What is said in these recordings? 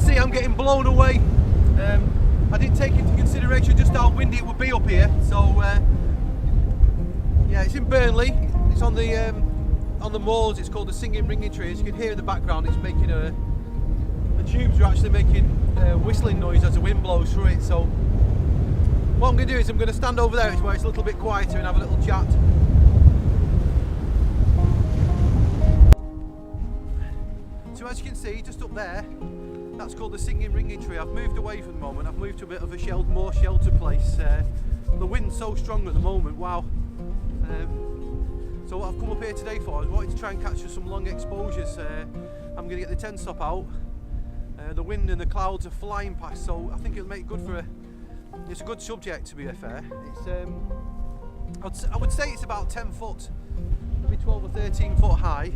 see, I'm getting blown away. I didn't take into consideration just how windy it would be up here. So yeah, it's in Burnley. It's on the moors. It's called the Singing Ringing Tree. As you can hear in the background, it's making the tubes are actually making whistling noise as the wind blows through it. So what I'm going to do is I'm going to stand over there where it's a little bit quieter and have a little chat. So as you can see, just up there, that's called the Singing Ringing Tree. I've moved away for the moment. I've moved to a bit of a more sheltered place. The wind's so strong at the moment, wow. So what I've come up here today for is wanted to try and capture some long exposures. I'm going to get the 10 stop out. The wind and the clouds are flying past, so I think it'll make good for it's a good subject, to be fair. It's I would say it's about 10 foot, maybe 12 or 13 foot high.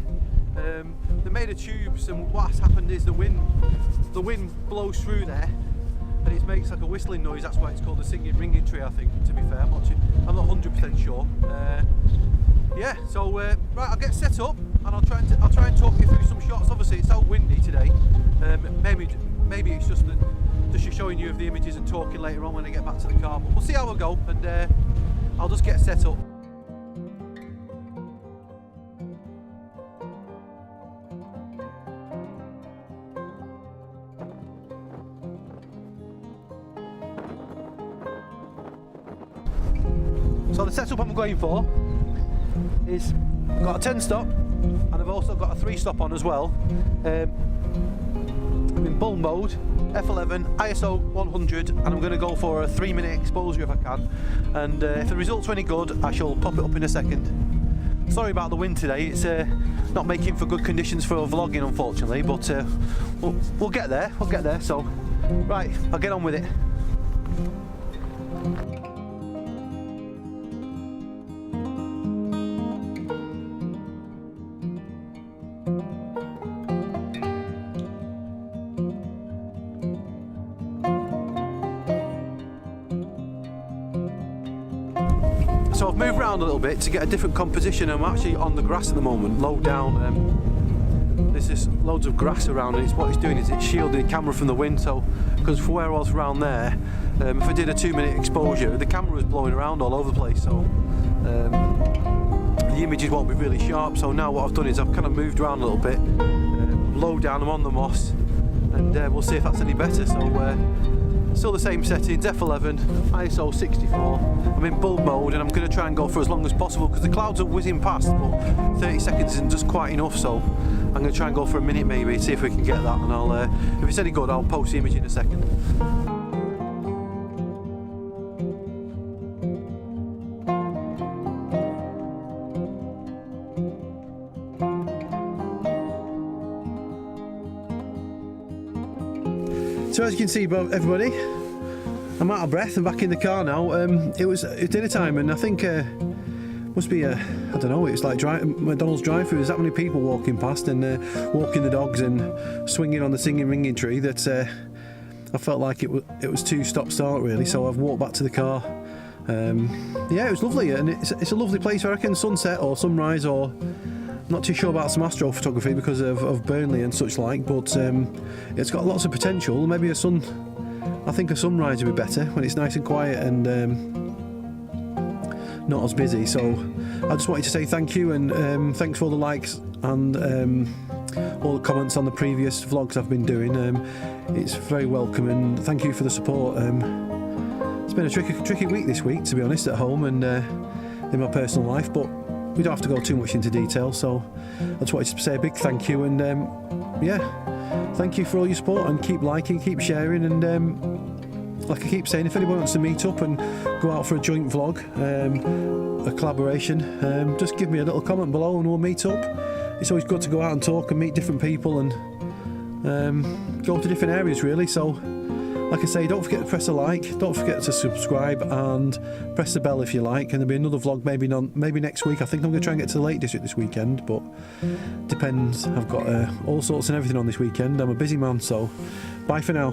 They're made of tubes, and what's happened is the wind blows through there and it makes like a whistling noise. That's why it's called the Singing Ringing Tree, I think, to be fair. I'm not 100% sure. Yeah, so right, I'll get set up and I'll try and talk you through some shots. Obviously it's so windy today. Maybe it's just showing you of the images and talking later on when I get back to the car, but we'll see how I go, and I'll just get set up. So the setup I'm going for is I've got a 10 stop and I've also got a 3 stop on as well. I'm in bull mode, F11, ISO 100, and I'm going to go for a 3-minute exposure if I can. And if the results are any good, I shall pop it up in a second. Sorry about the wind today, it's not making for good conditions for vlogging unfortunately, but we'll get there, so right, I'll get on with it. So I've moved around a little bit to get a different composition. I'm actually on the grass at the moment, low down. There's just loads of grass around, and what it's doing is it's shielding the camera from the wind. So, because for where I was around there, if I did a 2-minute exposure, the camera was blowing around all over the place. So the images won't be really sharp. So now what I've done is I've kind of moved around a little bit, low down. I'm on the moss, and we'll see if that's any better. So. Still the same settings, F11, ISO 64. I'm in bull mode and I'm going to try and go for as long as possible because the clouds are whizzing past, but 30 seconds isn't just quite enough, so I'm going to try and go for a minute maybe, see if we can get that, and I'll, if it's any good, I'll post the image in a second. So as you can see, everybody, I'm out of breath. I'm back in the car now. It's dinner time, and I think must be I don't know. It's like McDonald's drive-through. There's that many people walking past and walking the dogs and swinging on the Singing Ringing Tree that I felt like it was too stop-start really. So I've walked back to the car. Yeah, it was lovely, and it's a lovely place. I reckon sunset or sunrise, or not too sure about some astrophotography because of Burnley and such like, but it's got lots of potential. Maybe I think a sunrise would be better when it's nice and quiet and not as busy. So I just wanted to say thank you, and thanks for all the likes and all the comments on the previous vlogs I've been doing. It's very welcome, and thank you for the support. It's been a tricky week this week, to be honest, at home and in my personal life, but we don't have to go too much into detail, so I just wanted to say a big thank you, and yeah, thank you for all your support, and keep liking, keep sharing, and like I keep saying, if anyone wants to meet up and go out for a joint vlog, a collaboration, just give me a little comment below and we'll meet up. It's always good to go out and talk and meet different people and go to different areas really. So like I say, don't forget to press a like, don't forget to subscribe and press the bell if you like, and there'll be another vlog maybe next week. I think I'm going to try and get to the Lake District this weekend, but depends. I've got all sorts and everything on this weekend. I'm a busy man, so bye for now.